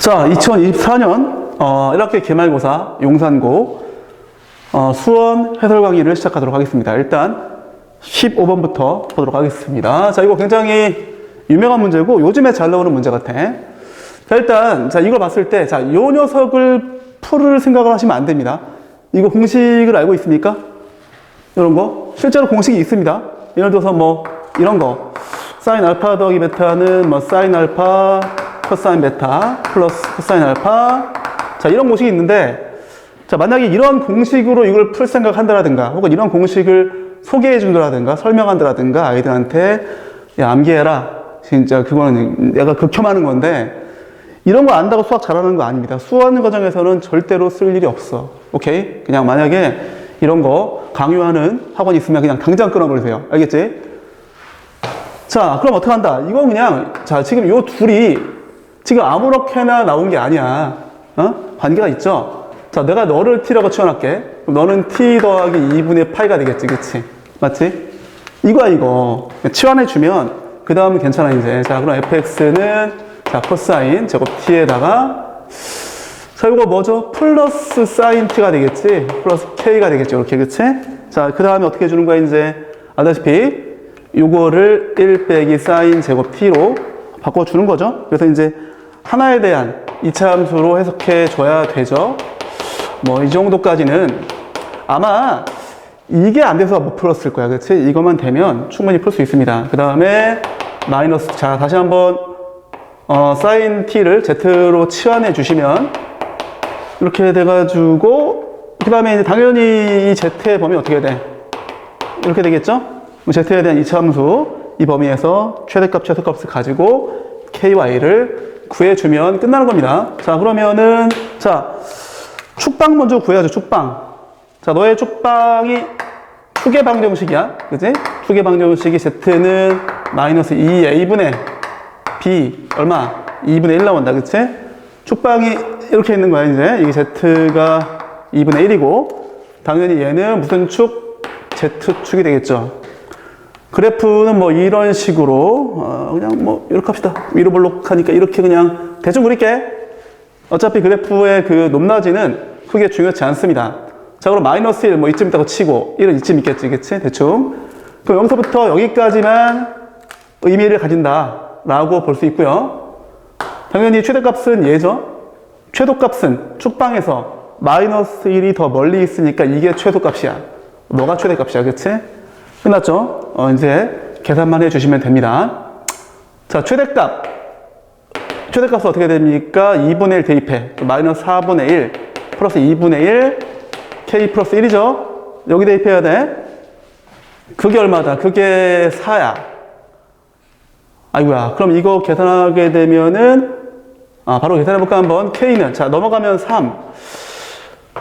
자, 2024년 1학기 기말고사 용산고 수원 해설 강의를 시작하도록 하겠습니다. 일단 15번부터 보도록 하겠습니다. 자, 이거 굉장히 유명한 문제고 요즘에 잘 나오는 문제 같아. 자, 일단 이걸 봤을 때 요 녀석을 풀을 생각을 하시면 안 됩니다. 이거 공식을 알고 있습니까? 이런 거 실제로 공식이 있습니다. 예를 들어서 뭐 이런 거 사인 알파 더하기 베타는 뭐 사인 알파 코사인 베타 플러스 코사인 알파. 자, 이런 공식이 있는데, 자, 만약에 이런 공식으로 이걸 풀 생각한다라든가 혹은 이런 공식을 소개해 준다라든가 설명한다라든가 아이들한테 야, 암기해라. 진짜 그거는 내가 극혐하는 건데 이런 거 안다고 수학 잘하는 거 아닙니다. 수학 과정에서는 절대로 쓸 일이 없어. 오케이? 그냥 만약에 이런 거 강요하는 학원이 있으면 그냥 당장 끊어버리세요. 알겠지? 자, 그럼 어떡한다? 이건 그냥, 자, 지금 요 둘이 지금 아무렇게나 나온 게 아니야. 관계가 있죠? 자, 내가 너를 t라고 치워놨게. 그럼 너는 t 더하기 2분의 파이가 되겠지. 그치? 맞지? 이거야, 이거. 치환해주면, 그 다음은 괜찮아, 이제. 자, 그럼 fx는, 자, 코사인, 제곱 t에다가, 자, 이거 뭐죠? 플러스 사인 t가 되겠지? 플러스 k가 되겠죠? 이렇게, 그치? 자, 그 다음에 어떻게 해주는 거야, 이제? 알다시피, 요거를 1 빼기 사인 제곱 t로 바꿔주는 거죠. 그래서 이제 하나에 대한 이차함수로 해석해 줘야 되죠. 뭐 이 정도까지는 아마 이게 안 돼서 못 풀었을 거야. 그치? 이것만 되면 충분히 풀 수 있습니다. 그 다음에 마이너스, 자, 다시 한번 사인 t를 z로 치환해 주시면 이렇게 돼가지고 그 다음에 이제 당연히 이 z의 범위 어떻게 돼? 이렇게 되겠죠? z에 대한 이차함수 이 범위에서 최대값, 최소값을 가지고 ky를 구해주면 끝나는 겁니다. 자, 그러면은, 자, 축방 먼저 구해야죠, 축방. 자, 너의 축방이 투개 방정식이야. 그지? 투개 방정식이 z는 마이너스 2a분의 b, 얼마? 2분의 1 나온다. 그치? 축방이 이렇게 있는 거야, 이제. 이게 z가 2분의 1이고, 당연히 얘는 무슨 축? z축이 되겠죠. 그래프는 뭐 이런 식으로 그냥 뭐 이렇게 합시다. 위로 볼록하니까 이렇게 그냥 대충 그릴게. 어차피 그래프의 그 높낮이는 크게 중요치 않습니다. 자, 그럼 마이너스 1 뭐 이쯤 있다고 치고 1은 이쯤 있겠지, 그치? 대충. 그럼 여기서부터 여기까지만 의미를 가진다 라고 볼 수 있고요. 당연히 최대값은 얘죠. 최소값은 축방에서 마이너스 1이 더 멀리 있으니까 이게 최소값이야. 너가 최대값이야, 그치? 끝났죠? 이제 계산만 해주시면 됩니다. 자, 최대값은 어떻게 됩니까? 2분의 1 대입해. 마이너스 4분의 1 플러스 2분의 1 k 플러스 1이죠? 여기 대입해야 돼. 그게 얼마다? 그게 4야. 아이고야. 그럼 이거 계산하게 되면은 바로 계산해볼까 한번. k는 자, 넘어가면 3.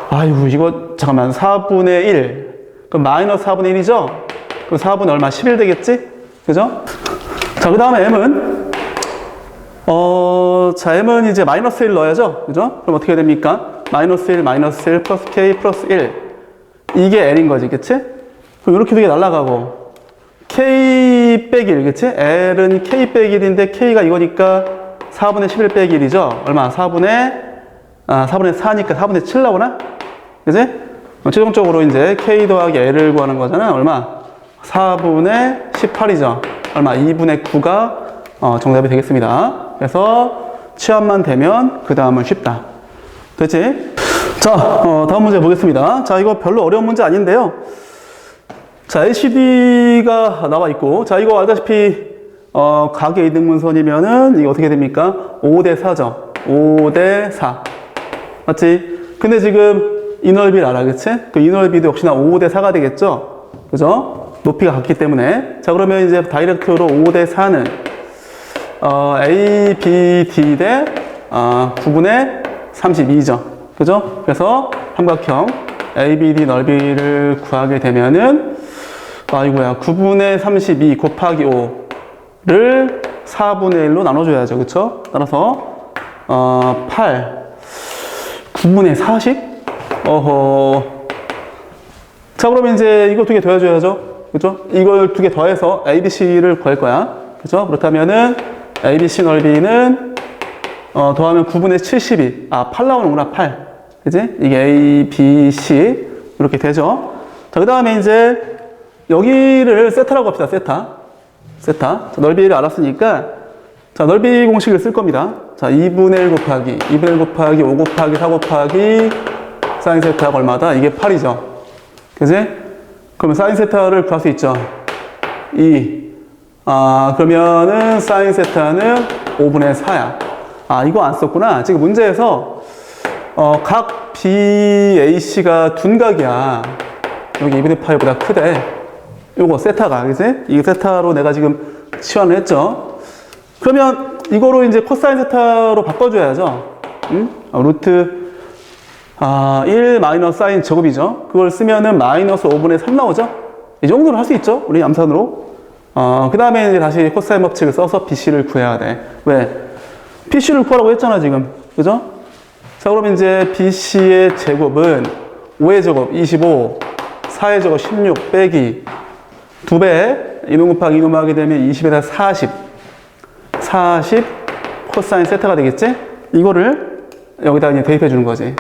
아이고, 이거 잠깐만. 4분의 1 그럼 마이너스 4분의 1이죠? 그럼 4분의 얼마? 11 되겠지? 그죠? 자, 그 다음에 m은, 자, m은 이제 마이너스 1 넣어야죠? 그죠? 그럼 어떻게 됩니까? 마이너스 1, 마이너스 1, 플러스 k, 플러스 1. 이게 l인 거지, 그치? 그럼 이렇게 두 개 날라가고, k 빼기 1, 그치? l은 k 빼기 1인데, k가 이거니까 4분의 11 빼기 1이죠? 얼마? 4분의 4니까 4분의 7 나오나? 그치? 최종적으로 이제 k 더하기 l을 구하는 거잖아. 얼마? 4분의 18이죠. 얼마? 2분의 9가 정답이 되겠습니다. 그래서 치환만 되면 그 다음은 쉽다. 됐지? 자, 다음 문제 보겠습니다. 자, 이거 별로 어려운 문제 아닌데요. 자, LCD가 나와 있고, 자, 이거 알다시피 각의 이등분선이면은 이게 어떻게 됩니까? 5대 4죠. 5대 4. 맞지? 근데 지금 이 넓이를 알아, 그치? 그 이 넓이도 역시나 5대 4가 되겠죠? 그죠? 높이가 같기 때문에. 자, 그러면 이제 다이렉트로 5대 4는 A, B, D 대 9분의 32죠. 그죠? 그래서 삼각형 A, B, D 넓이를 구하게 되면은 아이고야 9분의 32 곱하기 5를 4분의 1로 나눠줘야죠. 그쵸? 따라서 8 9분의 40? 어허. 자, 그러면 이제 이거 두 개 더해줘야죠. 그죠? 이걸 두 개 더해서 ABC를 구할 거야. 그죠? 그렇다면은 ABC 넓이는 더하면 9분의 72. 8 나오는구나, 8. 그지? 이게 A, B, C. 이렇게 되죠. 자, 그 다음에 이제 여기를 세타라고 합시다, 세타. 자, 넓이를 알았으니까, 자, 넓이 공식을 쓸 겁니다. 자, 2분의 1 곱하기, 2분의 1 곱하기, 5 곱하기, 4 곱하기, 사인 세타가 얼마다? 이게 8이죠. 그지? 그러면 사인 세타를 구할 수 있죠. 2. 그러면은 사인 세타는 5분의 4야. 이거 안 썼구나. 지금 문제에서, 각 BAC가 둔각이야. 여기 2분의 8보다 크대. 요거 세타가, 그지? 이 세타로 내가 지금 치환을 했죠. 그러면 이거로 이제 코사인 세타로 바꿔줘야죠. 응? 루트 1 마이너스 사인 제곱이죠. 그걸 쓰면은 마이너스 5분의 3 나오죠. 이 정도로 할 수 있죠. 우리 암산으로. 그 다음에 이제 다시 코사인 법칙을 써서 BC를 구해야 돼. 왜? BC를 구하라고 했잖아, 지금. 그죠? 자, 그럼 이제 BC의 제곱은 5의 제곱 25, 4의 제곱 16 빼기 2배, 이놈 곱하기 이놈 하게 되면 20에다 40. 40 코사인 세타가 되겠지? 이거를 여기다 그냥 대입해 주는 거지.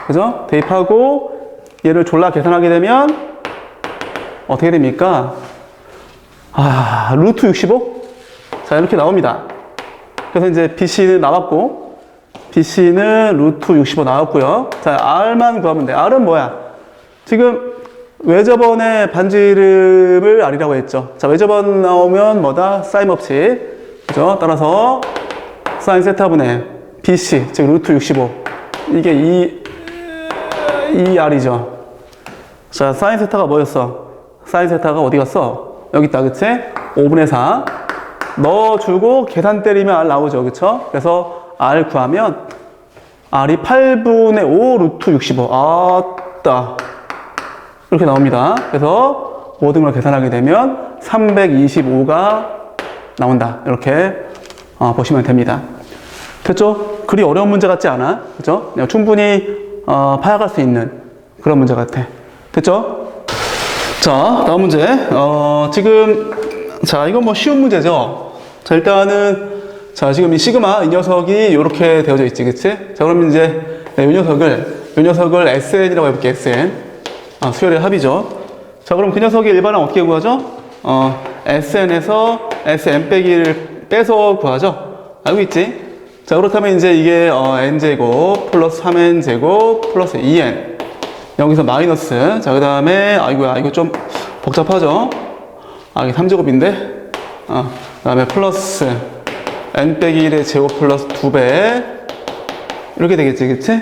그죠? 대입하고 얘를 졸라 계산하게 되면 어떻게 됩니까? 루트 65? 자, 이렇게 나옵니다. 그래서 이제 BC는 나왔고, BC는 루트 65 나왔고요. 자, R만 구하면 돼. R은 뭐야? 지금 외접원의 반지 이름을 R이라고 했죠. 자, 외접원 나오면 뭐다? 사인 법칙. 그죠? 따라서 사인 세타분의 BC, 즉 루트 65. 이게 2R이죠. 자, 사인 세타가 뭐였어? 사인 세타가 어디 갔어? 여기 있다, 그치? 5분의 4 넣어주고 계산 때리면 R 나오죠, 그쵸? 그래서 R 구하면 R이 8분의 5 루트 65. 아따, 이렇게 나옵니다. 그래서 모든 걸 계산하게 되면 325가 나온다. 이렇게 보시면 됩니다. 됐죠? 그리 어려운 문제 같지 않아? 그죠? 그냥 충분히 파악할 수 있는 그런 문제 같아. 됐죠? 자, 다음 문제. 자, 이건 뭐 쉬운 문제죠? 자, 일단은, 자, 지금 이 시그마, 이 녀석이 이렇게 되어져 있지, 그치? 자, 그럼 이제, 이 녀석을 SN이라고 해볼게, SN. 수열의 합이죠. 자, 그럼 그 녀석의 일반항 어떻게 구하죠? SN에서 SN 빼기를 빼서 구하죠? 알고 있지? 자, 그렇다면 이제 이게, N제곱 플러스 3N제곱 플러스 2N. 여기서 마이너스. 자, 그 다음에, 이거 좀 복잡하죠? 이게 3제곱인데? 그 다음에 플러스 n 빼기 1의 제곱 플러스 2배. 이렇게 되겠지, 그치?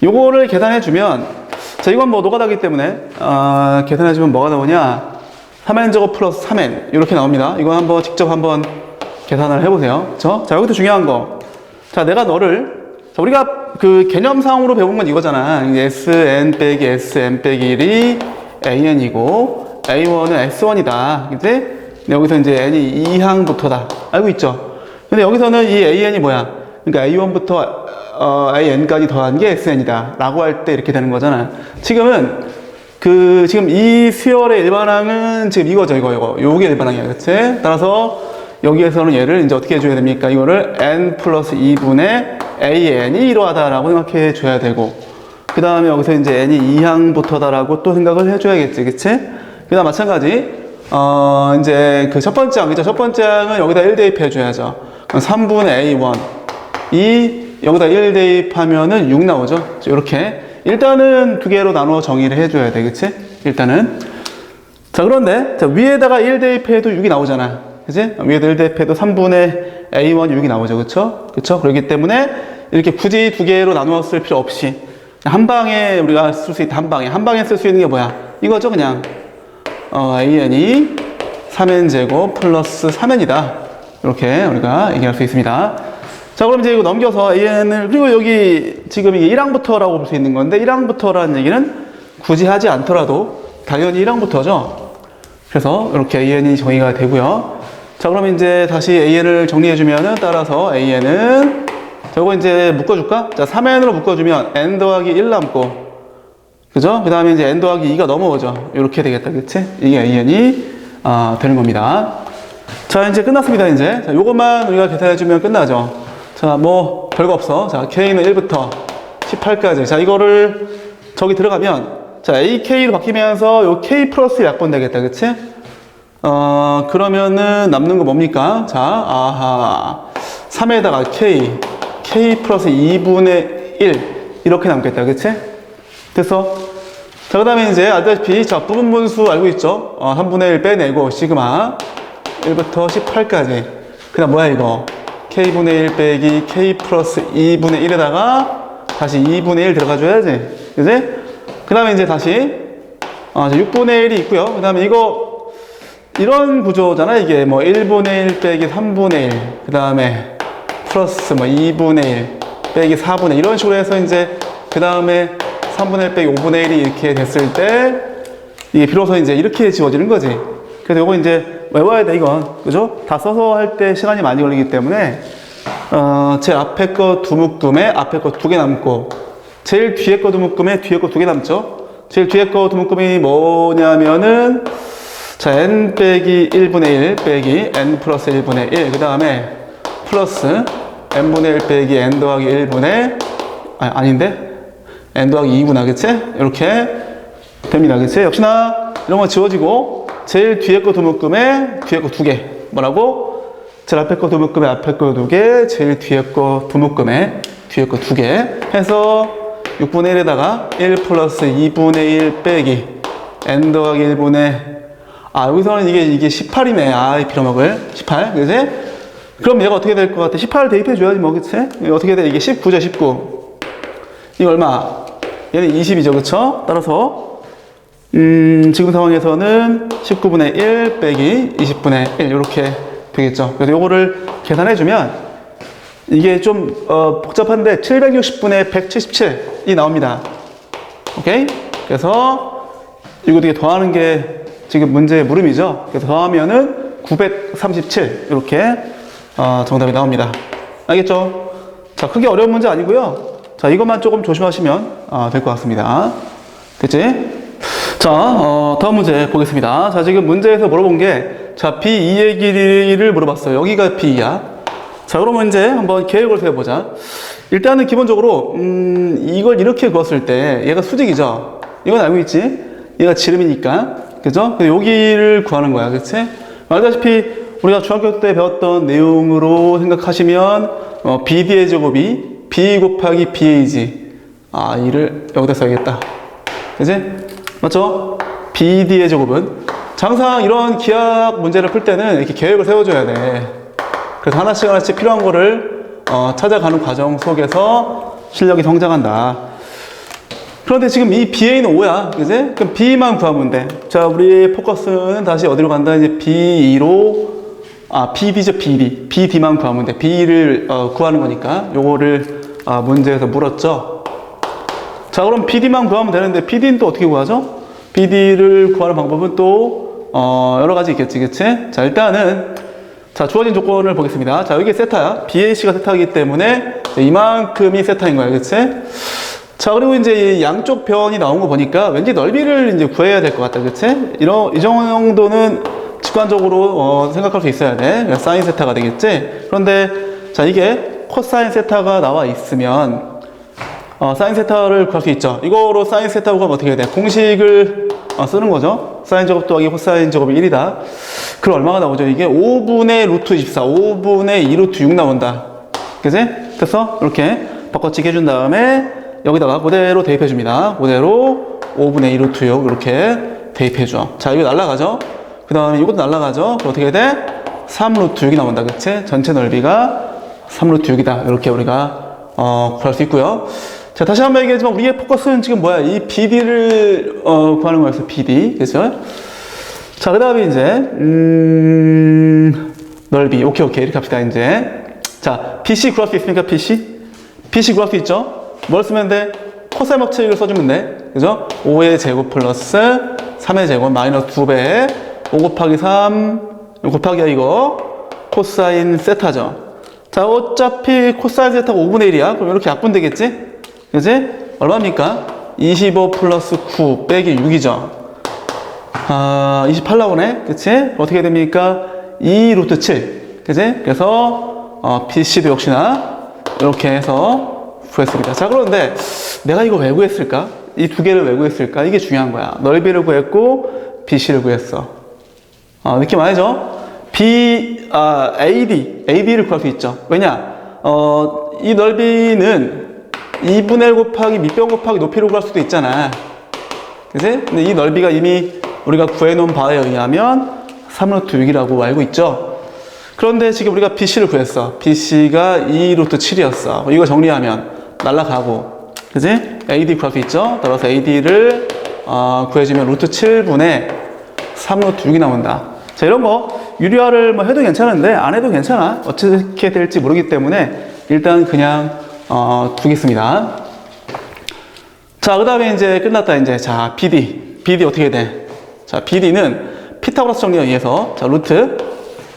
요거를 계산해주면, 자, 이건 뭐 노가다기 때문에, 계산해주면 뭐가 나오냐? 3n제곱 플러스 3n. 이렇게 나옵니다. 이거 한번 직접 한번 계산을 해보세요. 그쵸? 자, 여기도 중요한 거. 자, 내가 너를, 자, 우리가 그 개념상으로 배운 건 이거잖아. Sn 빼기 Sn 빼기 1이 AN이고, A1은 S1이다. 그치? 여기서 이제 N이 2항부터다. 알고 있죠? 근데 여기서는 이 AN이 뭐야? 그러니까 A1부터 AN까지 더한 게 SN이다. 라고 할 때 이렇게 되는 거잖아. 지금 이 수열의 일반항은 지금 이거죠, 이거. 요게 일반항이야. 그치? 따라서 여기에서는 얘를 이제 어떻게 해줘야 됩니까? 이거를 N 플러스 2분의 AN이 이러하다라고 생각해 줘야 되고, 그 다음에 여기서 이제 N이 2항부터다라고 또 생각을 해줘야겠지. 그치? 그 다음 마찬가지, 이제 그 첫 번째 항이죠. 첫 번째 항은 여기다 1 대입해줘야죠. 그럼 3분의 A1. 여기다 1 대입하면은 6 나오죠. 이렇게. 일단은 두 개로 나누어 정의를 해줘야 돼. 그치? 일단은. 자, 그런데, 자, 위에다가 1 대입해도 6이 나오잖아. 그치? 위에다 1 대입해도 3분의 A1 6이 나오죠. 그쵸? 그쵸? 그렇기 때문에 이렇게 굳이 두 개로 나누어 쓸 필요 없이 한 방에 우리가 쓸 수 있다. 한 방에 쓸 수 있는 게 뭐야? 이거죠, 그냥. AN이 3n제곱 플러스 3n이다. 이렇게 우리가 얘기할 수 있습니다. 자, 그럼 이제 이거 넘겨서 AN을, 그리고 여기 지금 이게 1항부터라고 볼 수 있는 건데, 1항부터라는 얘기는 굳이 하지 않더라도 당연히 1항부터죠. 그래서 이렇게 AN이 정의가 되고요. 자, 그럼 이제 다시 AN을 정리해주면은, 따라서 AN은, 자, 이거 이제 묶어줄까? 자, 3n으로 묶어주면 n 더하기 1 남고, 그죠? 그 다음에 이제 n 더하기 2가 넘어오죠. 이렇게 되겠다. 그치? 이게 AN이, 되는 겁니다. 자, 이제 끝났습니다, 이제. 자, 요것만 우리가 계산해주면 끝나죠. 자, 뭐 별거 없어. 자, K는 1부터 18까지. 자, 이거를 저기 들어가면 자, AK로 바뀌면서 요 K 플러스 약분 되겠다. 그치? 그러면은 남는 거 뭡니까? 자, 아하. 3에다가 K 플러스 2분의 1 이렇게 남겠다. 그치? 됐어? 자, 그 다음에 이제 알다시피 자, 부분 분수 알고 있죠? 3분의 1 빼내고 시그마 1부터 18까지. 그 다음 뭐야 이거? K분의 1 빼기 K 플러스 2분의 1에다가 다시 2분의 1 들어가줘야지. 그치? 그 다음에 이제 다시 6분의 1이 있고요. 그 다음에 이거 이런 구조잖아. 이게 뭐 1분의 1 빼기 3분의 1 그 다음에 플러스 뭐 2분의 1 빼기 4분의 1 이런 식으로 해서 이제 그 다음에 3분의 1 빼기 5분의 1이 이렇게 됐을 때 이게 비로소 이제 이렇게 지워지는 거지. 그래서 이거 이제 외워야 돼 이건. 그죠? 다 써서 할 때 시간이 많이 걸리기 때문에 제 앞에 거 두 묶음에 앞에 거 두 개 남고 제일 뒤에 거 두 묶음에 뒤에 거 두 개 남죠. 제일 뒤에 거 두 묶음이 뭐냐면은 자 n 빼기 1분의 1 빼기 n 플러스 1분의 1 그 다음에 플러스 n분의 1 빼기 n 더하기 1분의 아닌데 n 더하기 2구나 그치? 이렇게 됩니다 그치? 역시나 이런 거 지워지고 제일 뒤에 거 두 묶음에 뒤에 거 두 개 뭐라고? 제일 앞에 거 두 묶음에 앞에 거 두 개 제일 뒤에 거 두 묶음에 뒤에 거 두 개 해서 6분의 1에다가 1 플러스 2분의 1 빼기 n 더하기 1분의 여기서는 이게 18이네. 이 빌어먹을 18 그치? 그럼 얘가 어떻게 될 것 같아? 18을 대입해줘야지 뭐 그치? 어떻게 돼? 이게 19죠 19 이거 얼마? 얘는 20이죠 그쵸? 따라서 지금 상황에서는 19분의 1 빼기 20분의 1 이렇게 되겠죠. 그래서 요거를 계산해주면 이게 좀 복잡한데 760분의 177이 나옵니다. 오케이? 그래서 이거 되게 더하는 게 지금 문제의 물음이죠. 그래서 더하면은 937 이렇게 정답이 나옵니다. 알겠죠? 자, 크게 어려운 문제 아니고요. 자, 이것만 조금 조심하시면 될 것 같습니다. 됐지? 자, 다음 문제 보겠습니다. 자, 지금 문제에서 물어본 게 자, B2의 길이를 물어봤어요. 여기가 B2야. 자, 그러면 이제 한번 계획을 세워보자. 일단은 기본적으로 이걸 이렇게 그었을 때 얘가 수직이죠. 이건 알고 있지? 얘가 지름이니까. 그죠? 여기를 구하는 거야. 그치? 알다시피 우리가 중학교 때 배웠던 내용으로 생각하시면 BD의 제곱이 B 곱하기 BA지. 이를 여기다 써야겠다. 그치? 맞죠? BD의 제곱은 항상 이런 기하 문제를 풀 때는 이렇게 계획을 세워줘야 돼. 그래서 하나씩 필요한 거를 찾아가는 과정 속에서 실력이 성장한다. 그런데 지금 이 BA는 5야. 그지? 그럼 B만 구하면 돼. 자, 우리 포커스는 다시 어디로 간다? 이제 B2로, BD죠, BD. BD만 구하면 돼. B를 구하는 거니까. 요거를 문제에서 물었죠. 자, 그럼 BD만 구하면 되는데, BD는 또 어떻게 구하죠? BD를 구하는 방법은 또, 여러 가지 있겠지, 그치? 자, 일단은, 자, 주어진 조건을 보겠습니다. 자, 여기 세타야. BAC가 세타이기 때문에, 이만큼이 세타인 거야, 그치? 자, 그리고 이제 양쪽 변이 나온 거 보니까 왠지 넓이를 이제 구해야 될 것 같다. 그치? 이 정도는 직관적으로 생각할 수 있어야 돼. 사인 세타가 되겠지? 그런데, 자, 이게 코사인 세타가 나와 있으면, 사인 세타를 구할 수 있죠. 이거로 사인 세타 구하면 어떻게 해야 돼? 공식을 쓰는 거죠. 사인 제곱 더하기 코사인 제곱이 1이다. 그럼 얼마가 나오죠? 이게 5분의 루트 24, 5분의 2 루트 6 나온다. 그치? 됐어? 이렇게 바꿔치기 해준 다음에, 여기다가 그대로 대입해 줍니다. 그대로 5분의 2 루트 6 이렇게 대입해 줘. 자, 이거 날라가죠? 그 다음에 이것도 날라가죠? 그럼 어떻게 돼? 3 루트 6이 나온다. 그치? 전체 넓이가 3 루트 6이다. 이렇게 우리가 구할 수 있고요. 자, 다시 한번 얘기하지만 우리의 포커스는 지금 뭐야? 이 BD를 구하는 거였어. BD. 그죠? 자, 그 다음에 이제 넓이. 오케이. 이렇게 합시다. 이제 자, BC 구할 수 있습니까? BC 구할 수 있죠? 뭘 쓰면 돼? 코사인 법칙을 써주면 돼. 그죠? 5의 제곱 플러스 3의 제곱 마이너스 2배 5 곱하기 3 곱하기야 이거 코사인 세타죠. 자, 어차피 코사인 세타가 5분의 1이야. 그럼 이렇게 약분 되겠지? 그지? 얼마입니까? 25 플러스 9 빼기 6이죠. 28 나오네. 그치? 어떻게 됩니까? 2 루트 7. 그지? 그래서 BC도 역시나 이렇게 해서 구했습니다. 자, 그런데 내가 이거 왜 구했을까? 이 두 개를 왜 구했을까? 이게 중요한 거야. 넓이를 구했고 BC를 구했어. 느낌 알죠? AD를 구할 수 있죠. 왜냐? 이 넓이는 2분의 1 곱하기 밑변 곱하기 높이로 구할 수도 있잖아. 그치? 근데 이 넓이가 이미 우리가 구해놓은 바에 의하면 3루트 6이라고 알고 있죠. 그런데 지금 우리가 BC를 구했어. BC가 2루트 7이었어. 이거 정리하면 날라가고, 그치? AD 구할 수 있죠. 따라서 AD를 구해주면 루트 7분의 3루트 6이 나온다. 자, 이런 거 유리화를 뭐 해도 괜찮은데 안 해도 괜찮아. 어떻게 될지 모르기 때문에 일단 그냥 두겠습니다. 자, 그 다음에 이제 끝났다. 이제 자, BD 어떻게 돼? 자, BD는 피타고라스 정리에 의해서 자, 루트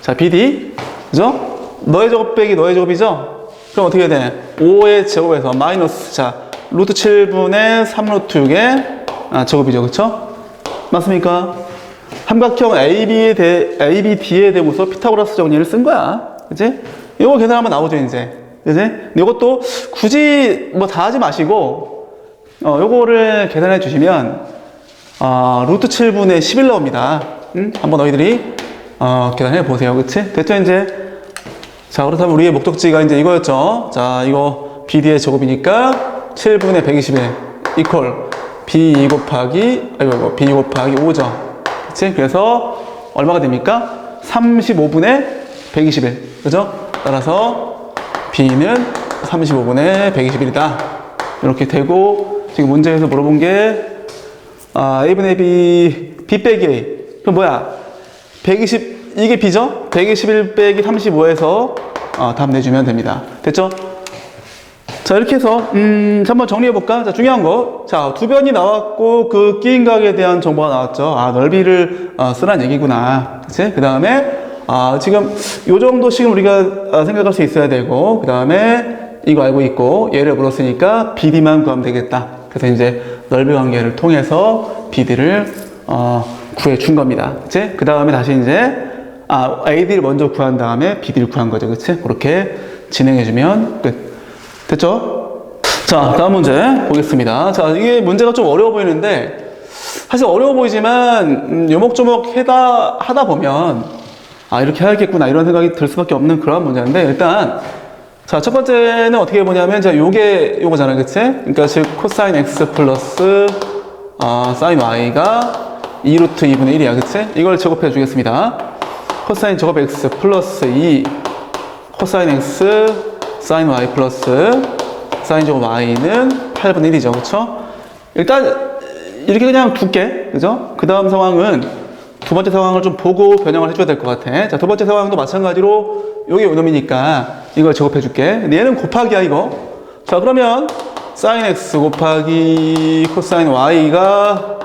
자, BD 그죠? 너의 제곱 빼기 너의 제곱이죠? 그럼 어떻게 돼? 5의 제곱에서 마이너스 자, 루트 7분의 3루트 6의 제곱이죠. 그쵸? 맞습니까? 삼각형 ABD에 대해서 피타고라스 정리를 쓴 거야. 그치? 이거 계산하면 나오죠, 이제. 그치? 근데 이것도 굳이 뭐 다 하지 마시고, 요거를 계산해 주시면, 루트 7분의 11 나옵니다. 한번 너희들이, 계산해 보세요. 그치? 됐죠, 이제? 자, 그렇다면 우리의 목적지가 이제 이거였죠. 자, 이거 BD의 제곱이니까 7분의 121 이퀄 B2 곱하기, B2 곱하기 5죠. 그치? 그래서 얼마가 됩니까? 35분의 121. 그죠? 따라서 B는 35분의 121이다. 이렇게 되고, 지금 문제에서 물어본 게, A분의 B 빼기 A. 그럼 뭐야? 120, 이게 B죠? 121 빼기 35에서 답 내주면 됩니다. 됐죠? 자, 이렇게 해서, 한번 정리해볼까? 자, 중요한 거. 자, 두 변이 나왔고, 그 끼인각에 대한 정보가 나왔죠. 넓이를 쓰란 얘기구나. 그치? 그 다음에, 지금, 요 정도씩은 우리가 생각할 수 있어야 되고, 그 다음에, 이거 알고 있고, 얘를 물었으니까, BD만 구하면 되겠다. 그래서 이제, 넓이 관계를 통해서, BD를, 구해준 겁니다. 그치? 그 다음에 다시 이제, AD를 먼저 구한 다음에, BD를 구한 거죠. 그치? 그렇게 진행해주면 끝. 됐죠? 자, 다음 문제 보겠습니다. 자, 이게 문제가 좀 어려워 보이는데, 사실 어려워 보이지만, 요목조목 하다 보면, 이렇게 해야겠구나, 이런 생각이 들 수밖에 없는 그런 문제인데, 일단, 자, 첫 번째는 어떻게 보냐면, 자, 요거잖아요. 그치? 그러니까, 즉, 코사인 X 플러스, 사인 Y가 2루트 2분의 1이야. 그치? 이걸 제곱해 주겠습니다. 코사인 제곱 X 플러스 2, 코사인 X, 사인 Y 플러스 사인 제곱 Y는 8분의 1이죠. 그쵸? 일단 이렇게 그냥 둘게. 그죠? 그 다음 상황은 두 번째 상황을 좀 보고 변형을 해줘야 될 것 같아. 자, 두 번째 상황도 마찬가지로 여기 요놈이니까 이걸 제곱해 줄게. 근데 얘는 곱하기야, 이거. 자, 그러면 사인 X 곱하기 코사인 Y가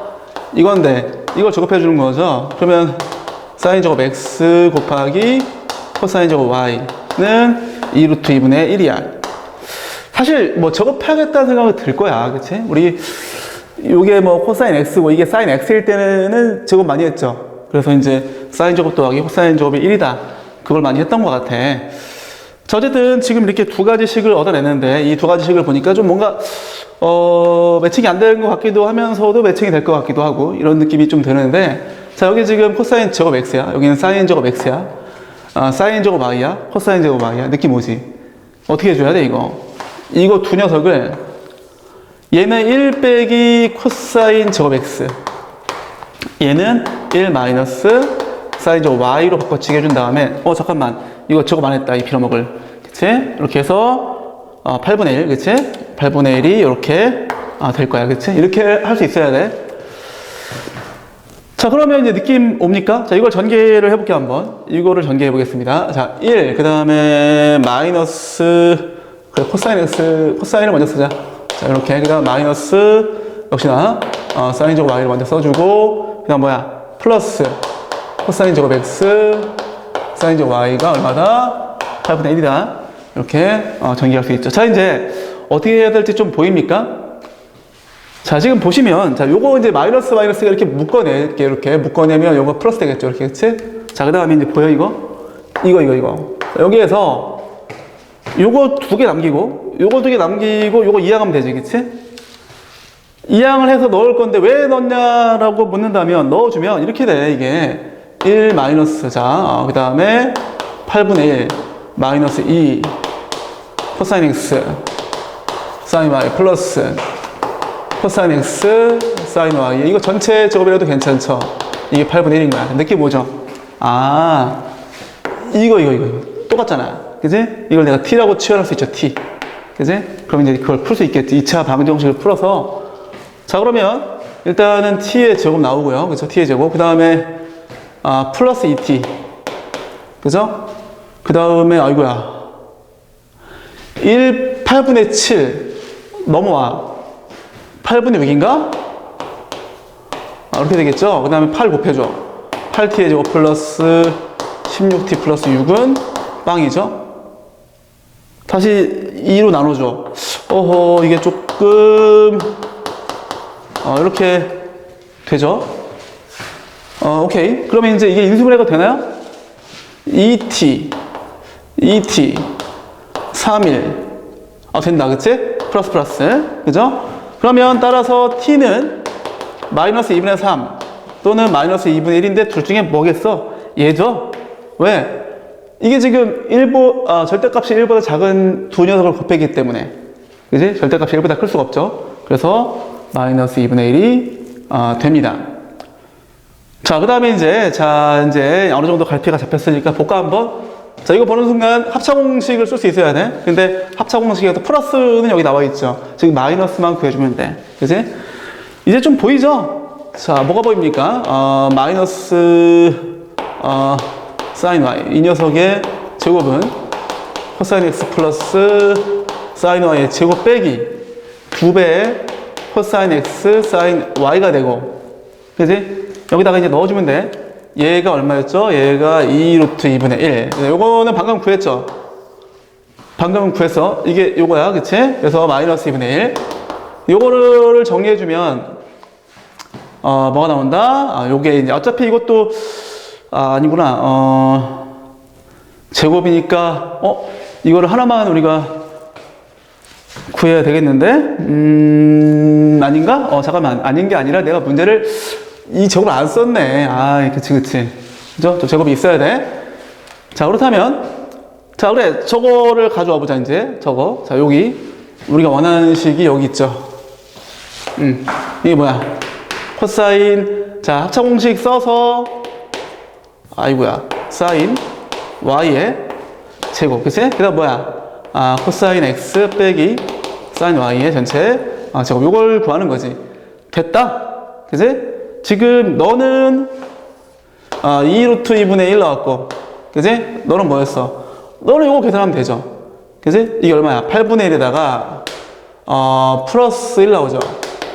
이건데 이걸 제곱해 주는 거죠. 그러면 사인 제곱 X 곱하기 코사인 제곱 Y는 2루트 2분의 1이야. 사실 뭐 제곱해야겠다는 생각이 들 거야. 그치? 우리 요게 뭐 코사인 X고 이게 사인 X일 때는 제곱 많이 했죠. 그래서 이제 사인 제곱 더하기 코사인 제곱이 1이다. 그걸 많이 했던 것 같아. 자, 어쨌든 지금 이렇게 두 가지 식을 얻어내는데 이 두 가지 식을 보니까 좀 뭔가 매칭이 안 되는 것 같기도 하면서도 매칭이 될 것 같기도 하고 이런 느낌이 좀 드는데, 자, 여기 지금 코사인 제곱 X야. 여기는 사인 제곱 X야. 사인 제곱 Y야? 코사인 제곱 Y야? 느낌 오지? 어떻게 해줘야 돼, 이거? 이거 두 녀석을, 얘는 1 빼기 코사인 제곱 X. 얘는 1 마이너스 사인 제곱 Y로 바꿔치기 해준 다음에, 잠깐만. 이거 제곱 안 했다, 이 빌어먹을. 그치? 이렇게 해서, 8분의 1, 그치? 8분의 1이 이렇게, 될 거야, 그치? 이렇게 할 수 있어야 돼. 자, 그러면 이제 느낌 옵니까? 자, 이걸 전개를 해볼게요, 한번. 이거를 전개해 보겠습니다. 자, 1, 그 다음에 마이너스, 그래, 코사인 X, 코사인을 먼저 쓰자. 자, 이렇게. 그 다음 마이너스, 역시나, 사인 제곱 Y를 먼저 써주고, 그 다음 뭐야? 플러스, 코사인 제곱 X, 사인 제곱 Y가 얼마다? 8분의 1이다. 이렇게, 전개할 수 있죠. 자, 이제, 어떻게 해야 될지 좀 보입니까? 자, 지금 보시면, 자, 요거 이제 마이너스가 이렇게 묶어낼게, 이렇게. 묶어내면 요거 플러스 되겠죠, 이렇게, 그치? 자, 그 다음에 이제 보여, 이거? 이거. 자, 여기에서, 요거 두 개 남기고, 요거 두 개 남기고, 요거 이항하면 되지, 그치? 이항을 해서 넣을 건데 왜 넣냐라고 묻는다면, 넣어주면 이렇게 돼, 이게. 1 마이너스, 자, 그 다음에 8분의 1 마이너스 2 코사인 x 사인 y 플러스 코사인 x 사인 y. 이거 전체 제곱이라도 괜찮죠? 이게 8분의 1인 거야. 느낌 뭐죠? 아, 이거 똑같잖아. 그지? 이걸 내가 t라고 치환할 수 있죠, t. 그지? 그럼 이제 그걸 풀 수 있겠지. 2차 방정식을 풀어서. 자, 그러면 일단은 t의 제곱 나오고요. 그죠? t의 제곱. 그 다음에 플러스 2t. 그죠? 그 다음에, 아이고야. 8분의 7 넘어와. 8분의 6인가? 이렇게 되겠죠? 그 다음에 8 곱해줘. 8t의 제곱 플러스 16t 플러스 6은 빵이죠? 다시 2로 나눠줘. 어허, 이게 조금, 이렇게 되죠? 오케이. 그러면 이제 이게 인수분해가 되나요? 2t, 3일. 된다, 그치? 플러스. 그죠? 그러면 따라서 t는 마이너스 2분의 3 또는 마이너스 2분의 1인데 둘 중에 뭐겠어? 얘죠? 왜? 이게 지금 절대값이 1보다 작은 두 녀석을 곱했기 때문에. 그지? 절대값이 1보다 클 수가 없죠. 그래서 마이너스 2분의 1이 됩니다. 자, 그 다음에 이제 어느 정도 갈피가 잡혔으니까 볼까 한번? 자, 이거 보는 순간 합차공식을 쓸 수 있어야 돼. 근데 합차공식에서 플러스는 여기 나와 있죠. 즉, 마이너스만 구해주면 돼. 그지? 이제 좀 보이죠? 자, 뭐가 보입니까? 마이너스, 사인 y. 이 녀석의 제곱은 코사인 x 플러스 사인 y의 제곱 빼기 2배의 코사인 x 사인 y가 되고, 그지? 여기다가 이제 넣어주면 돼. 얘가 얼마였죠? 얘가 2 루트 2분의 1. 요거는 방금 구했죠? 방금 구했어. 이게 요거야, 그치? 그래서 마이너스 2분의 1. 요거를 정리해주면, 뭐가 나온다? 요게 이제, 어차피 이것도, 아니구나. 제곱이니까, 이거를 하나만 우리가 구해야 되겠는데? 아닌가? 잠깐만. 아닌 게 아니라 내가 문제를 이 제곱을 안 썼네. 그치. 그죠? 저 제곱이 있어야 돼. 자, 그렇다면, 자, 그래. 저거를 가져와 보자, 이제. 저거. 자, 여기. 우리가 원하는 식이 여기 있죠. 이게 뭐야? 코사인. 자, 합차공식 써서, 아이고야. 사인 y의 제곱. 그치? 그 다음 뭐야? 코사인 x 빼기 사인 y의 전체 제곱. 요걸 구하는 거지. 됐다? 그치? 지금 너는 2 루트 2분의 1 나왔고, 그지? 너는 뭐였어? 너는 이거 계산하면 되죠. 그지? 이게 얼마야? 8분의 1에다가 플러스 1 나오죠.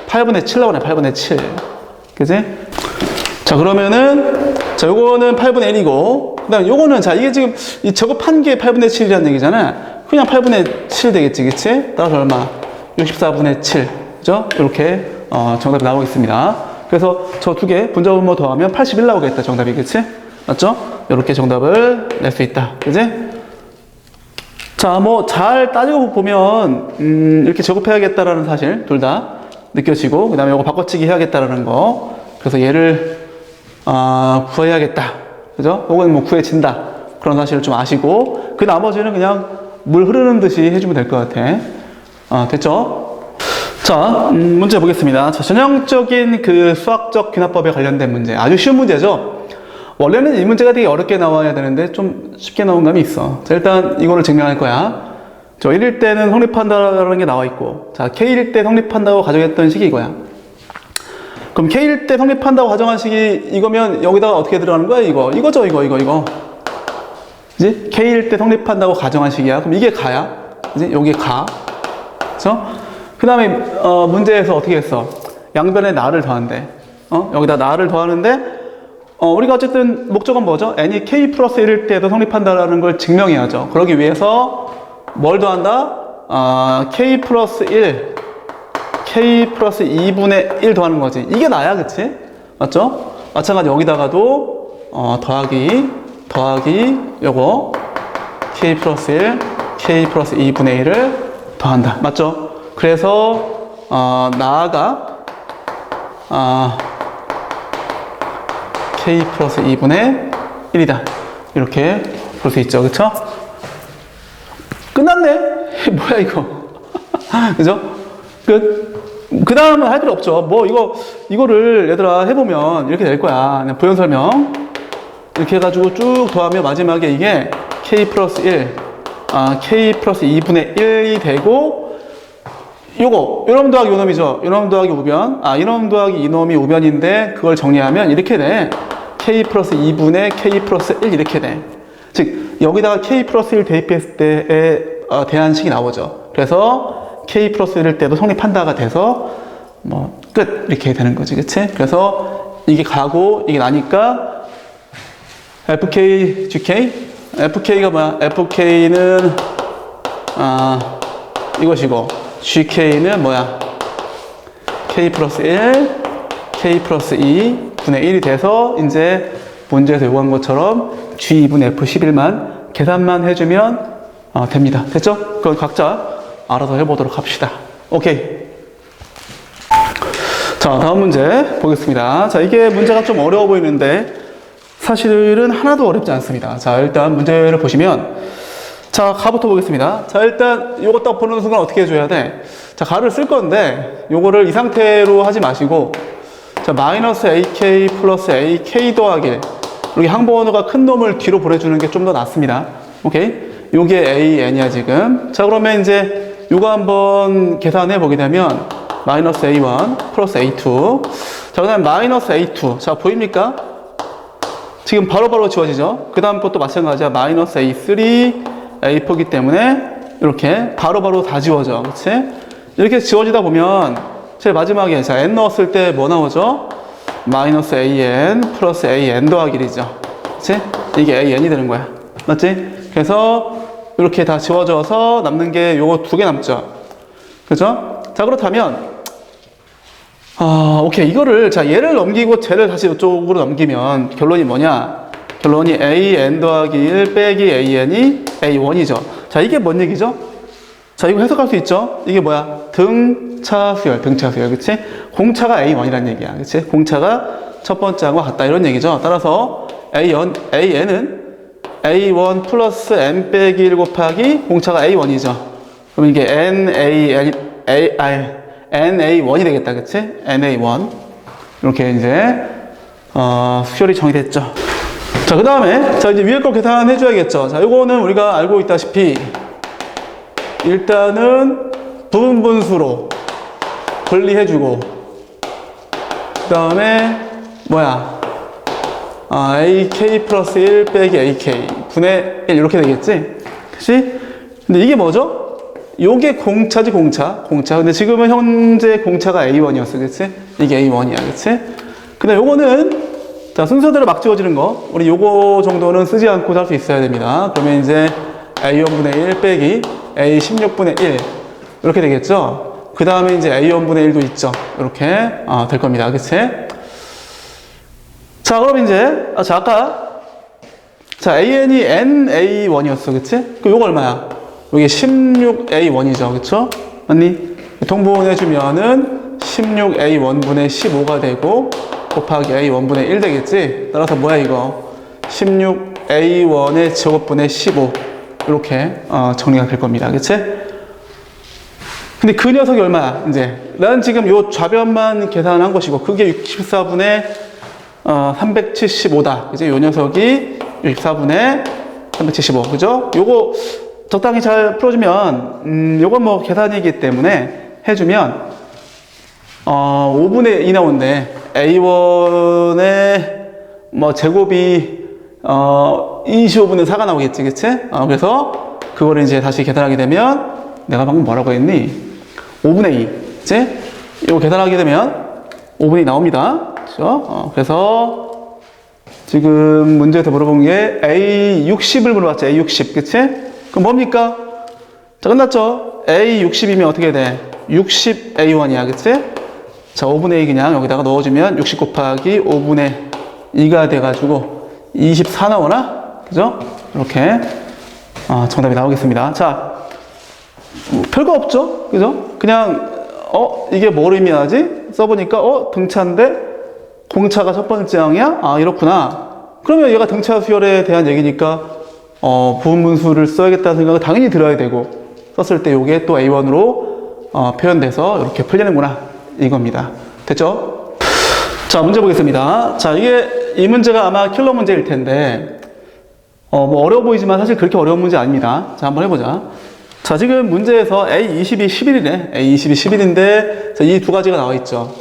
8분의 7 나오네. 8분의 7. 그지? 자, 그러면은 요거는 8분의 1이고, 그 다음 요거는, 자, 이게 지금 이 제곱한 게 8분의 7이라는 얘기잖아. 그냥 8분의 7 되겠지, 그치? 따라서 얼마? 64분의 7. 그죠? 이렇게 정답이 나오겠습니다. 그래서 저 두 개 분자분모 더하면 81 나오겠다, 정답이. 그치? 맞죠? 이렇게 정답을 낼 수 있다. 그치? 자, 뭐 잘 따지고 보면 이렇게 제곱해야겠다라는 사실 둘 다 느껴지고, 그 다음에 이거 바꿔치기 해야겠다라는 거. 그래서 얘를 구해야겠다. 그죠? 혹은 뭐 구해진다. 그런 사실을 좀 아시고, 그 나머지는 그냥 물 흐르는 듯이 해주면 될 것 같아. 됐죠? 자, 문제 보겠습니다. 자, 전형적인 그 수학적 귀납법에 관련된 문제. 아주 쉬운 문제죠? 원래는 이 문제가 되게 어렵게 나와야 되는데 좀 쉽게 나온 감이 있어. 자, 일단 이거를 증명할 거야. 저 1일 때는 성립한다라는 게 나와 있고, 자, K일 때 성립한다고 가정했던 식이 이거야. 그럼 K일 때 성립한다고 가정한 식이 이거면 여기다가 어떻게 들어가는 거야? 이거죠, 이거. 그지? K일 때 성립한다고 가정한 식이야. 그럼 이게 가야. 그지? 여기에 가. 그죠? 그 다음에 문제에서 어떻게 했어? 양변에 나를 더한대. 여기다 나를 더하는데 우리가 어쨌든 목적은 뭐죠? n이 k 플러스 1일 때도 성립한다라는 걸 증명해야죠. 그러기 위해서 뭘 더한다? k 플러스 1, k 플러스 2분의 1 더하는 거지. 이게 나야, 그치? 맞죠? 마찬가지 더하기 요거 k 플러스 1, K 플러스 2분의 1을 더한다. 맞죠? 그래서 나아가 K 플러스 2분의 1이다. 이렇게 볼 수 있죠. 그쵸? 끝났네? 뭐야 이거. 그죠? 그 다음은 할 필요 없죠. 뭐 이거를 얘들아 해보면 이렇게 될 거야. 그냥 부연 설명 이렇게 해가지고 쭉 더하면 마지막에 이게 K 플러스 1 K 플러스 2분의 1이 되고, 요놈 더하기 요놈이죠. 요놈 더하기 우변. 이놈 더하기 이놈이 우변인데, 그걸 정리하면 이렇게 돼. K 플러스 2분의 K 플러스 1 이렇게 돼. 즉, 여기다가 K 플러스 1 대입했을 때의 대안식이 나오죠. 그래서 K 플러스 1일 때도 성립한다가 돼서, 끝. 이렇게 되는 거지. 그치? 그래서 이게 가고, 이게 나니까, FK, GK? FK가 뭐야? FK는 이것이고 GK는 뭐야? K 플러스 1, K 플러스 2 분의 1이 돼서 이제 문제에서 요구한 것처럼 G2분의 F11만 계산만 해주면 됩니다. 됐죠? 그건 각자 알아서 해보도록 합시다. 오케이. 자, 다음 문제 보겠습니다. 자, 이게 문제가 좀 어려워 보이는데 사실은 하나도 어렵지 않습니다. 자, 일단 문제를 보시면, 자, 가부터 보겠습니다. 자, 일단 요거 딱 보는 순간 어떻게 해줘야 돼? 자, 가를 쓸 건데 요거를 이 상태로 하지 마시고, 자, 마이너스 AK 플러스 AK 더하기 여기 항번호가 큰 놈을 뒤로 보내주는 게 좀 더 낫습니다. 오케이? 요게 AN이야 지금. 자, 그러면 이제 요거 한번 계산해 보게 되면 마이너스 A1 플러스 A2, 자, 그 다음에 마이너스 A2, 자, 보입니까? 지금 바로바로 지워지죠? 그 다음 것도 마찬가지야. 마이너스 A3, A4이기 때문에 이렇게 바로바로 다 지워져. 그치? 이렇게 지워지다 보면 제일 마지막에 자, n 넣었을 때 뭐 나오죠? 마이너스 AN 플러스 AN 더하기 1이죠. 그치? 이게 AN이 되는 거야. 맞지? 그래서 이렇게 다 지워져서 남는 게 요거 두 개 남죠? 그죠? 자, 그렇다면 오케이. 이거를, 자, 얘를 넘기고 쟤를 다시 이쪽으로 넘기면 결론이 뭐냐? 결론이 AN 더하기 1 빼기 AN이 A1이죠. 자, 이게 뭔 얘기죠? 자, 이거 해석할 수 있죠? 이게 뭐야? 등차 수열, 그치? 공차가 A1이란 얘기야. 그치? 공차가 첫 번째하고 같다. 이런 얘기죠. 따라서 AN은 A1 플러스 N 빼기 1 곱하기 공차가 A1이죠. 그럼 이게 NA1이 되겠다. 그치? NA1. 이렇게 이제, 수열이 정의됐죠. 자, 그 다음에, 자, 이제 위에 거 계산해줘야겠죠. 자, 요거는 우리가 알고 있다시피, 일단은 부분분수로 분리해주고, 그 다음에, 뭐야, AK 플러스 1 빼기 AK 분의 1 이렇게 되겠지? 그치? 근데 이게 뭐죠? 요게 공차지, 공차. 근데 지금은 현재 공차가 A1이었어. 그치? 이게 A1이야. 그치? 근데 요거는, 자, 순서대로 막 지워지는 거. 우리 요거 정도는 쓰지 않고 할 수 있어야 됩니다. 그러면 이제 A1분의 1 빼기 A16분의 1. 이렇게 되겠죠? 그 다음에 이제 A1분의 1도 있죠. 이렇게, 될 겁니다. 그치? 자, 그럼 이제, 자, AN이 NA1이었어. 그치? 그럼 요거 얼마야? 여기 16A1이죠. 그쵸? 맞니? 통분해주면은 16A1분의 15가 되고 곱하기 A1분의 1 되겠지? 따라서 뭐야 이거? 16A1의 제곱분의 15 이렇게 정리가 될 겁니다. 그치? 근데 그 녀석이 얼마야? 이제 난 지금 요 좌변만 계산한 것이고 그게 64분의 375다. 이제 요 녀석이 64분의 375. 그죠? 요거 적당히 잘 풀어주면, 요건 뭐 계산이기 때문에 해주면, 5분의 2 나오는데, A1의 뭐 제곱이, 25분의 4가 나오겠지, 그치? 그래서 그거를 이제 다시 계산하게 되면, 내가 방금 뭐라고 했니? 5분의 2, 그치? 이거 계산하게 되면 5분의 2 나옵니다. 그죠? 그래서 지금 문제에서 물어본 게 A60을 물어봤죠, A60, 그치? 그럼 뭡니까? 자, 끝났죠? A60이면 어떻게 돼? 60A1이야, 그치? 자, 5분의 2 그냥 여기다가 넣어주면 60 곱하기 5분의 2가 돼가지고 24 나오나? 그죠? 이렇게 정답이 나오겠습니다. 자, 별거 없죠? 그죠? 그냥, 이게 뭘 의미하지? 써보니까, 등차인데, 공차가 첫 번째 항이야? 아, 이렇구나. 그러면 얘가 등차 수열에 대한 얘기니까, 부분분수를 써야겠다는 생각을 당연히 들어야 되고, 썼을 때 이게 또 A1으로, 표현돼서 이렇게 풀리는구나. 이겁니다. 됐죠? 자, 문제 보겠습니다. 자, 이 문제가 아마 킬러 문제일 텐데, 뭐 어려워 보이지만 사실 그렇게 어려운 문제 아닙니다. 자, 한번 해보자. 자, 지금 문제에서 A20이 11이네. A20이 11인데, 이 두 가지가 나와 있죠.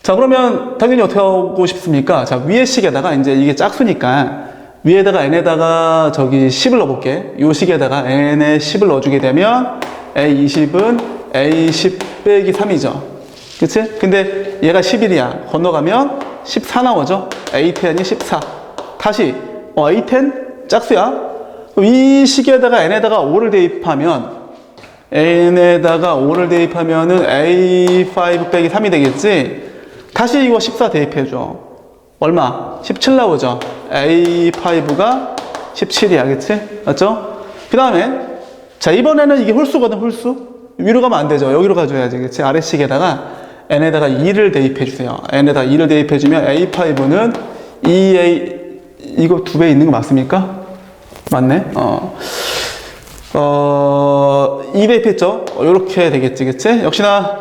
자, 그러면 당연히 어떻게 하고 싶습니까? 자, 위의 식에다가 이제 이게 짝수니까, 위에다가 n에다가 저기 10을 넣어볼게. 요 식에다가 n에 10을 넣어주게 되면, A20은 A10 빼기 3이죠. 그치? 근데 얘가 11이야. 건너가면 14 나오죠? A10이 14. 다시, A10 짝수야. 이 식에다가 n에다가 5를 대입하면 n에다가 5를 대입하면은 A5 빼기 3이 되겠지? 다시 이거 14 대입해줘. 얼마? 17 나오죠? A5가 17이야. 그치? 맞죠? 그 다음에 자, 이번에는 이게 홀수거든. 홀수. 위로 가면 안 되죠. 여기로 가줘야지. 그치? 아래식에다가 n에다가 2를 대입해주세요. n에다가 2를 대입해주면 A5는 2A 이거 2배 있는 거 맞습니까? 맞네. 2 대입했죠? 요렇게 되겠지, 그치? 역시나,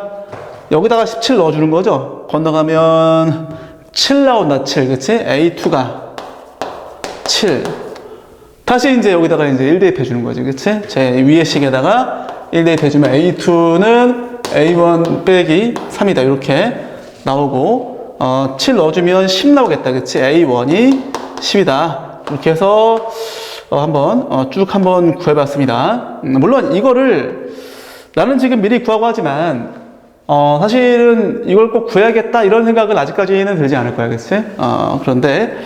여기다가 17 넣어주는 거죠? 건너가면 7 나온다, 7, 그치? A2가 7. 다시 이제 여기다가 이제 1 대입해주는 거지, 그치? 제 위의 식에다가 1 대입해주면 A2는 A1 빼기 3이다, 이렇게 나오고, 7 넣어주면 10 나오겠다, 그치? A1이 10이다. 이렇게 해서, 한번 쭉 한번 구해봤습니다. 물론 이거를 나는 지금 미리 구하고 하지만 사실은 이걸 꼭 구해야겠다 이런 생각은 아직까지는 들지 않을 거야, 그치? 그런데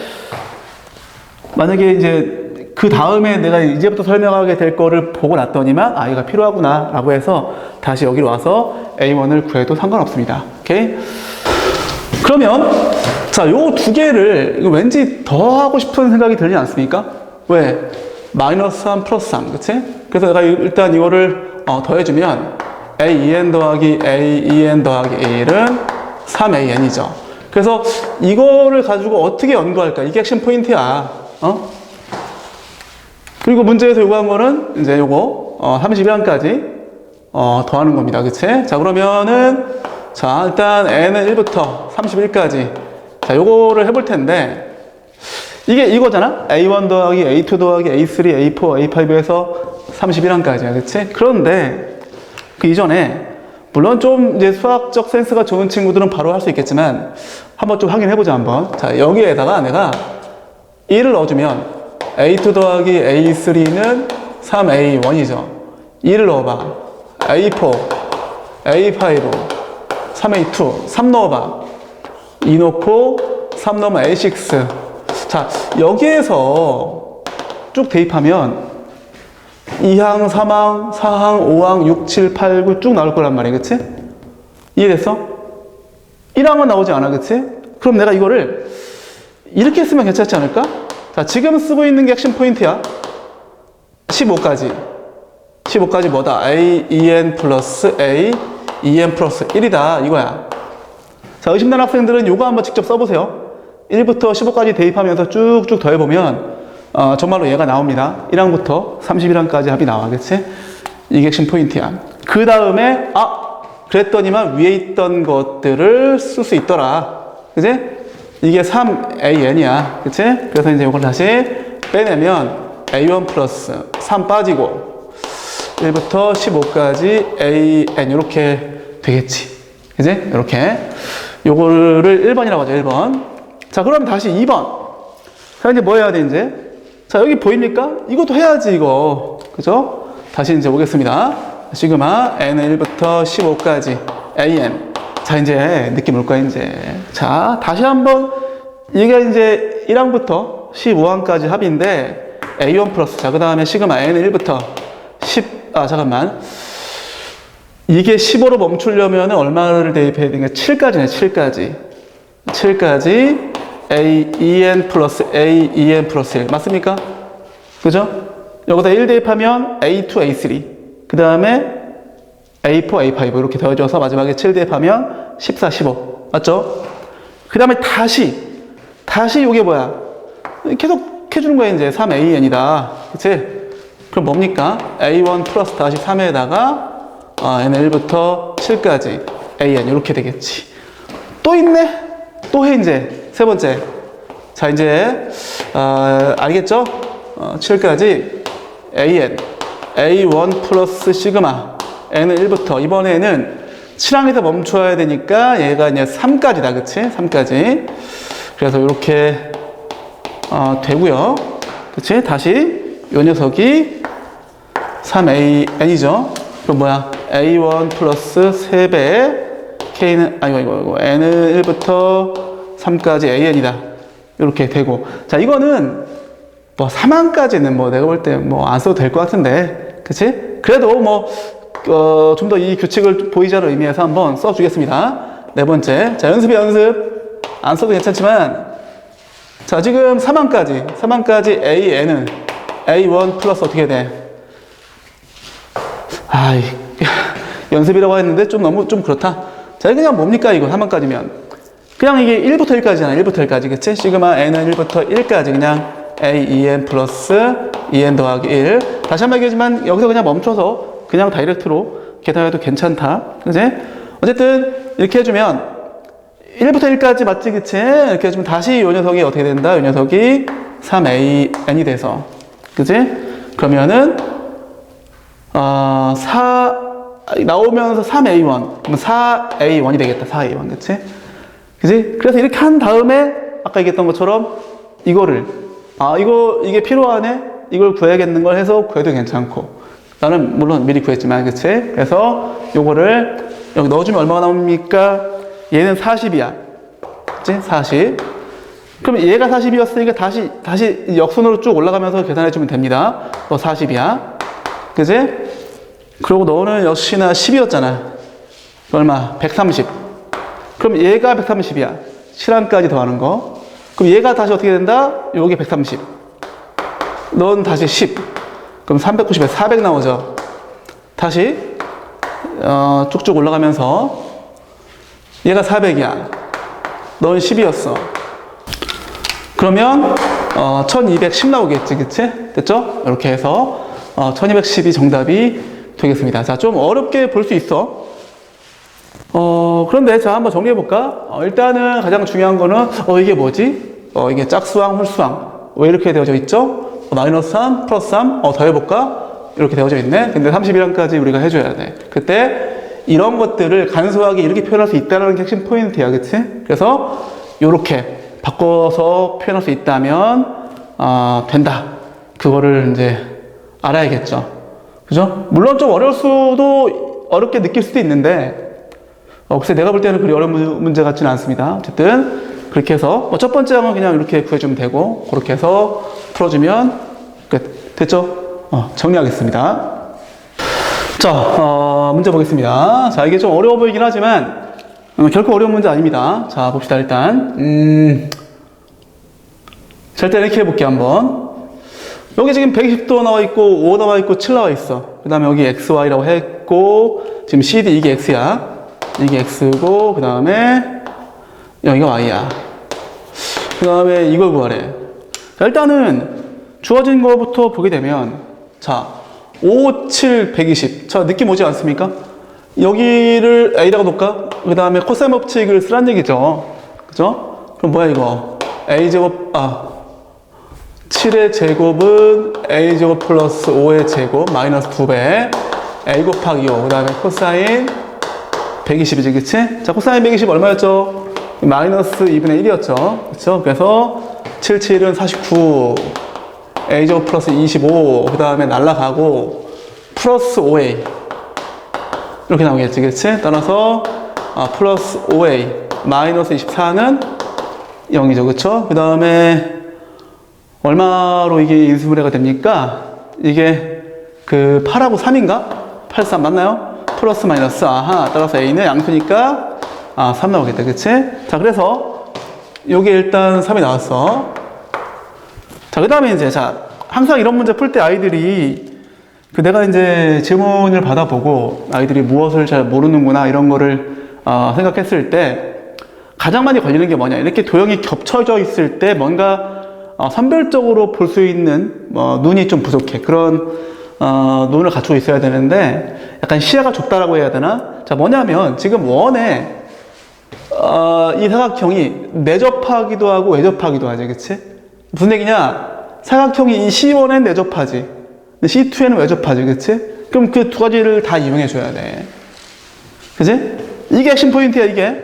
만약에 이제 그 다음에 내가 이제부터 설명하게 될 거를 보고 났더니만 얘가 필요하구나 라고 해서 다시 여기로 와서 A1을 구해도 상관없습니다. 오케이? 그러면 자, 요 두 개를 왠지 더 하고 싶은 생각이 들지 않습니까? 왜? 마이너스 3 플러스 3, 그치? 그래서 내가 일단 이거를 더해주면 A2n 더하기 A2n 더하기 A1은 3AN이죠. 그래서 이거를 가지고 어떻게 연구할까? 이게 핵심 포인트야. 그리고 문제에서 요구한 거는 이제 요거 31항까지 더하는 겁니다. 그치? 자, 그러면은 자, 일단 n은 1부터 31까지 자, 요거를 해볼 텐데 이게 이거잖아? A1 더하기 A2 더하기 A3, A4, A5에서 31항까지야. 그치? 그런데 그 이전에 물론 좀 이제 수학적 센스가 좋은 친구들은 바로 할 수 있겠지만 한번 좀 확인해보자 한번. 자, 여기에다가 내가 1을 넣어주면 A2 더하기 A3는 3A1이죠. 2를 넣어봐. A4, A5, 3A2, 3 넣어봐. 2 넣고 3 넣으면 A6. 자, 여기에서 쭉 대입하면 2항, 3항, 4항, 5항, 6, 7, 8, 9 쭉 나올 거란 말이야. 그치? 이해됐어? 1항은 나오지 않아. 그치? 그럼 내가 이거를 이렇게 쓰면 괜찮지 않을까? 자, 지금 쓰고 있는 게 핵심 포인트야. 15까지. 15까지 뭐다? A, EN 플러스 A, EN 플러스 1이다. 이거야. 자, 의심되는 학생들은 이거 한번 직접 써보세요. 1부터 15까지 대입하면서 쭉쭉 더해보면 정말로 얘가 나옵니다. 1항부터 31항까지 합이 나와. 그치? 이게 핵심 포인트야. 그 다음에 그랬더니만 위에 있던 것들을 쓸 수 있더라. 그치? 이게 3AN이야. 그치? 그래서 이제 이걸 다시 빼내면 A1 플러스 3 빠지고 1부터 15까지 AN 이렇게 되겠지. 그치? 이렇게 요거를 1번이라고 하죠. 1번. 자, 그럼 다시 2번. 자, 이제 뭐 해야 돼, 이제? 자, 여기 보입니까? 이것도 해야지, 이거. 그죠? 다시 이제 오겠습니다. 시그마, N은 1부터 15까지, AN. 자, 이제 느낌 올 거야, 이제. 자, 다시 한번, 이게 이제 1항부터 15항까지 합인데, A1 플러스. 자, 그 다음에 시그마, N은 1부터 잠깐만. 이게 15로 멈추려면 얼마를 대입해야 되는가? 7까지네, 7까지. 7까지 A, EN 플러스 A, EN 플러스 1. 맞습니까? 그죠? 여기다 1 대입하면 A2, A3. 그 다음에 A4, A5 이렇게 더해줘서 마지막에 7 대입하면 14, 15. 맞죠? 그 다음에 다시 이게 뭐야? 계속 해주는 거야, 이제. 3AN이다. 그치? 그럼 뭡니까? A1 플러스 다시 3에다가 N1부터 7까지 AN 이렇게 되겠지. 또 있네? 또 해, 이제. 세 번째. 자, 이제, 알겠죠? 7까지 AN. A1 플러스 시그마. N은 1부터. 이번에는 7항에서 멈춰야 되니까 얘가 이제 3까지다. 그치? 3까지. 그래서 이렇게, 되고요. 그치? 다시 요 녀석이 3AN이죠. 그럼 뭐야? A1 플러스 3배. K는, 이거. N은 1부터 3까지 AN이다. 이렇게 되고. 자, 이거는 뭐 3항까지는 뭐 내가 볼 때 뭐 안 써도 될 것 같은데. 그치? 그래도 뭐, 좀 더 이 규칙을 보이자를 의미해서 한번 써주겠습니다. 네 번째. 자, 연습. 안 써도 괜찮지만. 자, 지금 3항까지 AN은 A1 플러스 어떻게 돼? 연습이라고 했는데 좀 그렇다. 자, 그냥 뭡니까, 이거 3항까지면. 그냥 이게 1부터 1까지잖아. 1부터 1까지. 그치? 시그마 N은 1부터 1까지 그냥 AEN 플러스 EN 더하기 1. 다시 한번 얘기하지만 여기서 그냥 멈춰서 그냥 다이렉트로 계산해도 괜찮다. 그치? 어쨌든 이렇게 해주면 1부터 1까지 맞지, 그치? 이렇게 해주면 다시 요 녀석이 어떻게 된다? 요 녀석이 3AN이 돼서. 그치? 그러면은, 나오면서 3A1. 그럼 4A1이 되겠다. 4A1. 그치? 그치? 그래서 이렇게 한 다음에, 아까 얘기했던 것처럼, 이게 필요하네? 이걸 구해야겠는 걸 해서 구해도 괜찮고. 나는 물론 미리 구했지만, 그치? 그래서 요거를 여기 넣어주면 얼마가 나옵니까? 얘는 40이야. 그치? 40. 그럼 얘가 40이었으니까 다시 역순으로 쭉 올라가면서 계산해주면 됩니다. 너 40이야. 그치? 그리고 너는 역시나 10이었잖아. 얼마? 130. 그럼 얘가 130이야. 7항까지 더하는 거. 그럼 얘가 다시 어떻게 된다? 요게 130. 넌 다시 10. 그럼 390에 400 나오죠. 다시 쭉쭉 올라가면서 얘가 400이야. 넌 10이었어. 그러면 1210 나오겠지, 그치? 됐죠? 이렇게 해서 1210이 정답이 되겠습니다. 자, 좀 어렵게 볼 수 있어. 그런데 자, 한번 정리해볼까? 일단은 가장 중요한 거는 이게 뭐지? 이게 짝수항, 홀수항. 왜 이렇게 되어져 있죠? 마이너스 3, 플러스 3, 더 해볼까? 이렇게 되어져 있네. 근데 31항까지 우리가 해줘야 돼. 그때 이런 것들을 간소하게 이렇게 표현할 수 있다는 게 핵심 포인트야, 그치? 그래서 이렇게 바꿔서 표현할 수 있다면 된다. 그거를 이제 알아야겠죠. 그죠? 물론 좀 어렵게 느낄 수도 있는데 글쎄 내가 볼 때는 그리 어려운 문제 같지는 않습니다. 어쨌든 그렇게 해서 첫 번째 항은 그냥 이렇게 구해주면 되고 그렇게 해서 풀어주면 끝. 됐죠? 정리하겠습니다. 자, 문제 보겠습니다. 자, 이게 좀 어려워 보이긴 하지만 결코 어려운 문제 아닙니다. 자, 봅시다. 일단 자, 일단 이렇게 해볼게요. 한번. 여기 지금 120도 나와 있고 5 나와 있고 7 나와 있어. 그 다음에 여기 XY라고 했고 지금 CD 이게 X야. 이게 X고 그 다음에 여기가 Y야. 그 다음에 이걸 구하래. 자, 일단은 주어진 거부터 보게 되면 자 5, 7, 120. 자, 느낌 오지 않습니까? 여기를 A라고 놓을까? 그 다음에 코사인 법칙을 쓰란 얘기죠. 그죠? 그럼 뭐야 이거? A제곱 7의 제곱은 A제곱 플러스 5의 제곱 마이너스 2배 A 곱하기 5. 그 다음에 코사인 120이지, 그치? 자, 코사인 120 얼마였죠? 마이너스 2분의 1이었죠. 그쵸? 그래서 7, 7은 49. A제곱 플러스 25. 그 다음에 날라가고 플러스 5A. 이렇게 나오겠지, 그치? 따라서 플러스 5A 마이너스 24는 0이죠, 그쵸? 그 다음에 얼마로 이게 인수분해가 됩니까? 이게 그 8하고 3인가? 8, 3 맞나요? 플러스 마이너스. 따라서 A는 양수니까 3 나오겠다, 그치? 자, 그래서 요게 일단 3이 나왔어. 자, 그 다음에 이제 자, 항상 이런 문제 풀 때 아이들이 그 내가 이제 질문을 받아보고 아이들이 무엇을 잘 모르는구나 이런 거를 생각했을 때 가장 많이 걸리는 게 뭐냐, 이렇게 도형이 겹쳐져 있을 때 뭔가 선별적으로 볼 수 있는 눈이 좀 부족해. 그런 눈을 갖추고 있어야 되는데 약간 시야가 좁다라고 해야 되나? 자, 뭐냐면 지금 원에 이 사각형이 내접하기도 하고 외접하기도 하지, 그치? 무슨 얘기냐? 사각형이 이 C1엔 내접하지, C2에는 외접하지, 그치? 그럼 그 두 가지를 다 이용해 줘야 돼, 그치? 이게 핵심 포인트야. 이게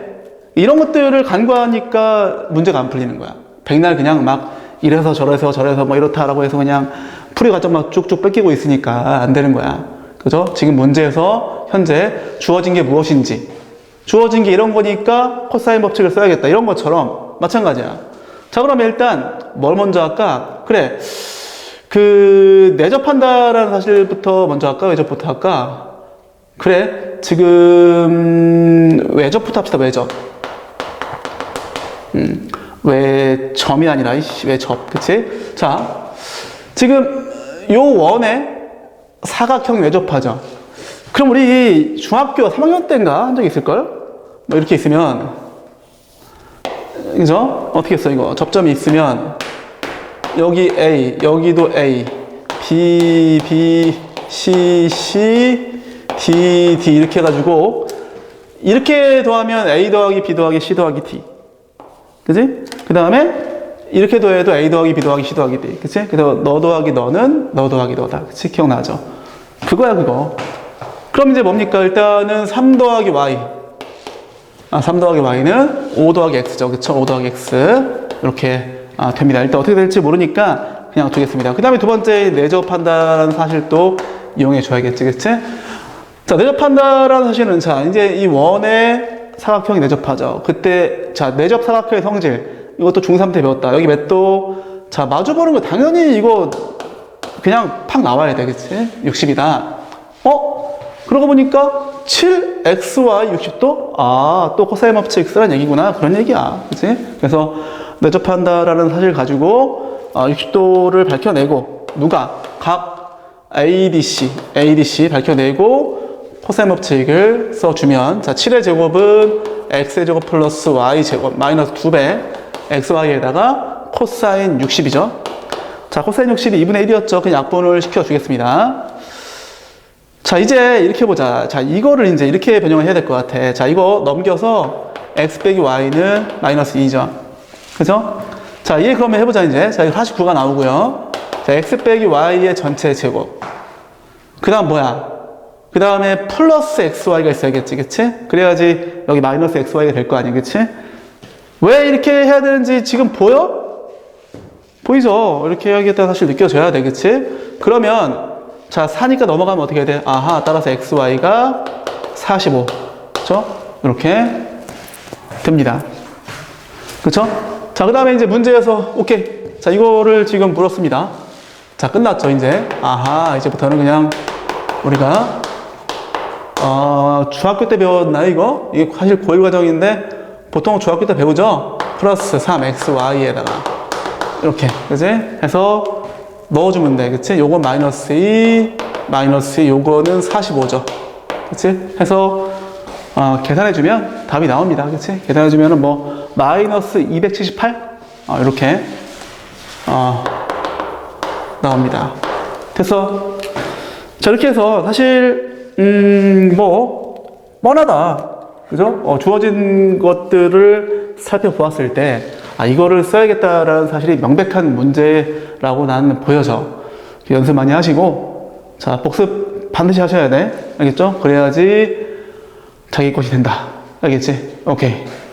이런 것들을 간과하니까 문제가 안 풀리는 거야. 백날 그냥 막 이래서 저래서 뭐 이렇다라고 해서 그냥 풀이 과정 막 쭉쭉 뺏기고 있으니까 안 되는 거야. 그죠? 지금 문제에서 현재 주어진 게 무엇인지, 주어진 게 이런 거니까 코사인 법칙을 써야겠다, 이런 것처럼 마찬가지야. 자, 그러면 일단 뭘 먼저 할까? 그래, 그 내접한다라는 사실부터 먼저 할까? 외접부터 할까? 그래, 지금 외접부터 합시다. 외접. 외점이 아니라 외접, 그치? 자, 지금 요 원에 사각형이 외접하죠. 그럼 우리 중학교 3학년 때인가 한 적 있을걸? 뭐 이렇게 있으면, 그죠? 어떻게 써 이거? 접점이 있으면 여기 A, 여기도 A, B, B, C, C, D, D 이렇게 해가지고 이렇게 더하면 A 더하기 B 더하기 C 더하기 D, 그치? 그 다음에 이렇게 더해도 A 더하기 B 더하기 C 더하기 D, 그치? 그래서 너 더하기 너는 너 더하기 너다, 그치? 기억나죠? 그거야, 그거. 그럼 이제 뭡니까? 일단은 3 더하기 Y. 3 더하기 Y는 5 더하기 X죠. 그쵸? 5 더하기 X. 이렇게 됩니다. 일단 어떻게 될지 모르니까 그냥 두겠습니다. 그 다음에 두 번째, 내접한다라는 사실도 이용해 줘야겠지, 그치? 자, 내접한다라는 사실은, 자, 이제 이 원의 사각형이 내접하죠. 그때, 자, 내접 사각형의 성질. 이것도 중3 때 배웠다. 여기 몇 도? 자, 마주보는 거 당연히 이거 그냥 팍 나와야 돼, 그치? 60이다. 그러고 보니까 7xy 60도? 또 코사인 법칙 쓰라는 얘기구나. 그런 얘기야, 그치? 그래서 내접한다라는 사실 가지고 60도를 밝혀내고, 누가? 각 ADC 밝혀내고 코사인 법칙을 써주면, 자, 7의 제곱은 x의 제곱 플러스 y 제곱 마이너스 2배 xy에다가 코사인 60이죠. 자, 코사인 60이 2분의 1이었죠. 그냥 약분을 시켜주겠습니다. 자, 이제 이렇게 보자. 자, 이거를 이제 이렇게 변형을 해야 될 것 같아. 자, 이거 넘겨서 x 빼기 y는 마이너스 2죠. 그죠? 자, 얘 그러면 해보자, 이제. 자, 49가 나오고요. 자, x 빼기 y의 전체 제곱. 그 다음 뭐야? 그 다음에 플러스 xy가 있어야겠지, 그치? 그래야지 여기 마이너스 xy가 될 거 아니야, 그치? 왜 이렇게 해야 되는지 지금 보여? 보이죠? 이렇게 해야겠다 사실 느껴져야 돼, 그치? 그러면 자, 4니까 넘어가면 어떻게 해야 돼? 따라서 xy가 45. 그쵸? 이렇게 됩니다. 그쵸? 자, 그 다음에 이제 문제에서, 오케이. 자, 이거를 지금 물었습니다. 자, 끝났죠, 이제. 이제부터는 그냥 우리가, 중학교 때 배웠나요, 이거? 이게 사실 고1 과정인데, 보통 중학교 때 배우죠? 플러스 3xy에다가. 이렇게. 그치? 해서, 넣어주면 돼, 그치? 요건 마이너스 2, 요거는 45죠. 그치? 해서, 계산해주면 답이 나옵니다. 그치? 계산해주면은 뭐, 마이너스 278? 이렇게, 나옵니다. 됐어. 자, 이렇게 해서 사실, 뻔하다. 그죠? 주어진 것들을 살펴보았을 때, 이거를 써야겠다라는 사실이 명백한 문제라고 나는 보여져. 연습 많이 하시고, 자, 복습 반드시 하셔야 돼. 알겠죠? 그래야지 자기 것이 된다. 알겠지? 오케이.